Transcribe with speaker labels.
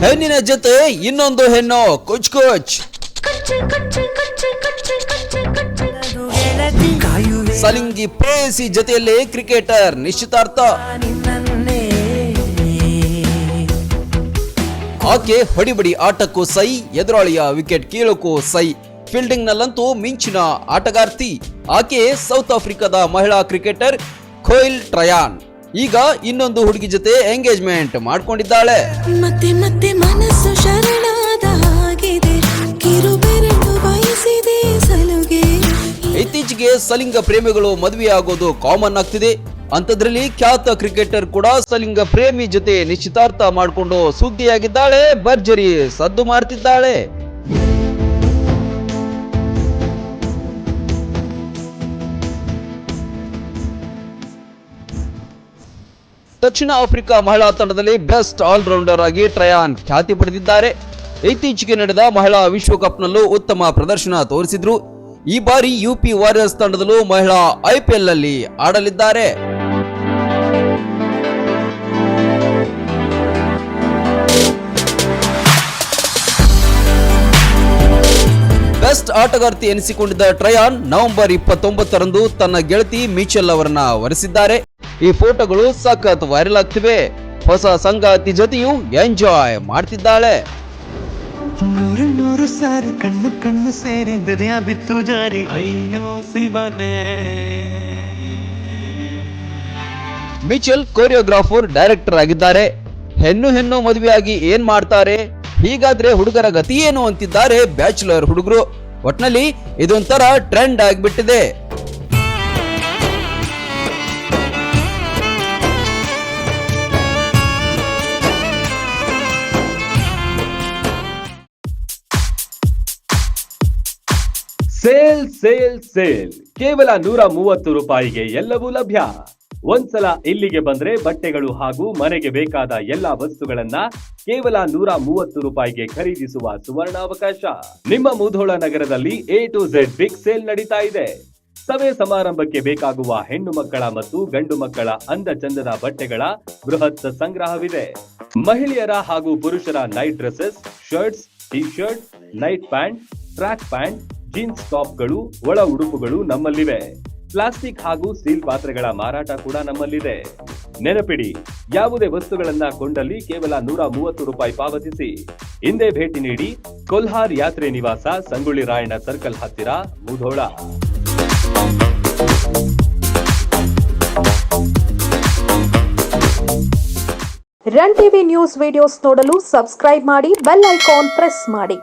Speaker 1: ಹೆಣ್ಣಿನ ಜೊತೆ ಇನ್ನೊಂದು ಹೆಣ್ಣು ಕುಚ್ ಕುಚ್. ಸಲಿಂಗಿ ಪ್ರೇಯಸಿ ಜೊತೆಯಲ್ಲೇ ಕ್ರಿಕೆಟರ್ ನಿಶ್ಚಿತಾರ್ಥ. ಆಕೆ ಹೊಡಿಬಡಿ ಆಟಕ್ಕೂ ಸೈ, ಎದುರಾಳಿಯ ವಿಕೆಟ್ ಕೀಳಕ್ಕೂ ಸೈ. ಫೀಲ್ಡಿಂಗ್ ನಲ್ಲಂತೂ ಮಿಂಚಿನ ಆಟಗಾರ್ತಿ. ಆಕೆ ಸೌತ್ ಆಫ್ರಿಕಾದ ಮಹಿಳಾ ಕ್ರಿಕೆಟರ್ ಖೋಯಿಲ್ ಟ್ರಯಾನ್. ಈಗ ಇನ್ನೊಂದು ಹುಡುಗಿ ಜೊತೆ ಎಂಗೇಜ್ಮೆಂಟ್ ಮಾಡ್ಕೊಂಡಿದ್ದಾಳೆ.
Speaker 2: ಮತ್ತೆ ಮತ್ತೆ ಮನಸ್ಸು ಶರಣಾದ ಹಾಗಿದೆ, ಕಿರುಬೆರಳು ಬಯಸಿದೆ ಸಲುಗೆ.
Speaker 1: ಇತ್ತೀಚೆಗೆ ಸಲಿಂಗ ಪ್ರೇಮಿಗಳು ಮದುವೆಯಾಗೋದು ಕಾಮನ್ ಆಗ್ತಿದೆ. ಅಂತದ್ರಲ್ಲಿ ಖ್ಯಾತ ಕ್ರಿಕೆಟರ್ ಕೂಡ ಸಲಿಂಗ ಪ್ರೇಮಿ ಜೊತೆ ನಿಶ್ಚಿತಾರ್ಥ ಮಾಡಿಕೊಂಡು ಸುದ್ದಿಯಾಗಿದ್ದಾಳೆ, ಭರ್ಜರಿ ಸದ್ದು ಮಾಡ್ತಿದ್ದಾಳೆ. ದಕ್ಷಿಣ ಆಫ್ರಿಕಾ ಮಹಿಳಾ ತಂಡದಲ್ಲಿ ಬೆಸ್ಟ್ ಆಲ್ರೌಂಡರ್ ಆಗಿ ಟ್ರಯಾನ್ ಖ್ಯಾತಿ ಪಡೆದಿದ್ದಾರೆ. ಇತ್ತೀಚೆಗೆ ನಡೆದ ಮಹಿಳಾ ವಿಶ್ವಕಪ್ನಲ್ಲೂ ಉತ್ತಮ ಪ್ರದರ್ಶನ ತೋರಿಸಿದ್ರು. ಈ ಬಾರಿ ಯುಪಿ ವಾರಿಯರ್ಸ್ ತಂಡದಲ್ಲೂ ಮಹಿಳಾ ಐಪಿಎಲ್ ನಲ್ಲಿ ಆಡಲಿದ್ದಾರೆ. ಬೆಸ್ಟ್ ಆಟಗಾರ್ತಿ ಎನಿಸಿಕೊಂಡಿದ್ದ ಟ್ರಯಾನ್ ನವೆಂಬರ್ 29ರಂದು ತನ್ನ ಗೆಳತಿ ಮಿಚೆಲ್ ಅವರನ್ನ ವರಿಸಿದ್ದಾರೆ. ಈ ಫೋಟೋಗಳು ಸಖತ್ ವೈರಲ್ ಆಗ್ತಿವೆ. ಹೊಸ ಸಂಗಾತಿ ಜೊತೆಯೂ ಎಂಜಾಯ್ ಮಾಡ್ತಿದ್ದಾಳೆ.
Speaker 3: ನೂರು ಸಾರಿ ಕಣ್ಣು ಕಣ್ಣು ಸೇರಿ ಹೃದಯ ಬಿತ್ತು ಜಾರಿ, ಅಯ್ಯೋ ಶಿವನೇ.
Speaker 1: ಮಿಚೆಲ್ ಕೊರಿಯೋಗ್ರಾಫರ್, ಡೈರೆಕ್ಟರ್ ಆಗಿದ್ದಾರೆ. ಹೆಣ್ಣು ಮದುವೆಯಾಗಿ ಏನ್ ಮಾಡ್ತಾರೆ, ಹೀಗಾದ್ರೆ ಹುಡುಗರ ಗತಿ ಏನು ಅಂತಿದ್ದಾರೆ ಬ್ಯಾಚುಲರ್ ಹುಡುಗರು. ಒಟ್ನಲ್ಲಿ ಇದೊಂಥರ ಟ್ರೆಂಡ್ ಆಗಿಬಿಟ್ಟಿದೆ.
Speaker 4: ಸೇಲ್ ಸೇಲ್ ಸೇಲ್ ಕೇವಲ 130 ರೂಪಾಯಿಗೆ ಎಲ್ಲವೂ ಲಭ್ಯ. ಒಂದ್ಸಲ ಇಲ್ಲಿಗೆ ಬಂದ್ರೆ ಬಟ್ಟೆಗಳು ಹಾಗೂ ಮನೆಗೆ ಬೇಕಾದ ಎಲ್ಲಾ ವಸ್ತುಗಳನ್ನ ಕೇವಲ 130 ರೂಪಾಯಿಗೆ ಖರೀದಿಸುವ ಸುವರ್ಣಾವಕಾಶ. ನಿಮ್ಮ ಮುಧೋಳ ನಗರದಲ್ಲಿ A to Z big sale ನಡೀತಾ ಇದೆ. ಸಭೆ ಸಮಾರಂಭಕ್ಕೆ ಬೇಕಾಗುವ ಹೆಣ್ಣು ಮಕ್ಕಳ ಮತ್ತು ಗಂಡು ಮಕ್ಕಳ ಅಂದ ಚಂದದ ಬಟ್ಟೆಗಳ ಬೃಹತ್ ಸಂಗ್ರಹವಿದೆ. ಮಹಿಳೆಯರ ಹಾಗೂ ಪುರುಷರ night dresses, shirts, T shirt, night pant, track pant, jeans ಟಾಪ್ಗಳು, ಒಳ ಉಡುಪುಗಳು ನಮ್ಮಲ್ಲಿವೆ. ಪ್ಲಾಸ್ಟಿಕ್ ಹಾಗೂ ಸ್ಟೀಲ್ ಪಾತ್ರೆಗಳ ಮಾರಾಟ ಕೂಡ ನಮ್ಮಲ್ಲಿದೆ. ನೆನಪಿಡಿ, ಯಾವುದೇ ವಸ್ತುಗಳನ್ನ ಕೊಂಡಲ್ಲಿ ಕೇವಲ 130 ರೂಪಾಯಿ ಪಾವತಿಸಿ. ಹಿಂದೆ ಭೇಟಿ ನೀಡಿ. ಕೊಲ್ಹಾರ್ ಯಾತ್ರೆ ನಿವಾಸ, ಸಂಗೊಳ್ಳಿ ರಾಯಣ್ಣ ಸರ್ಕಲ್ ಹತ್ತಿರ, Mudhol.
Speaker 5: Run TV news videos ನೋಡಲು ಸಬ್ಸ್ಕ್ರೈಬ್ ಮಾಡಿ, ಬೆಲ್ ಐಕಾನ್ ಪ್ರೆಸ್ ಮಾಡಿ.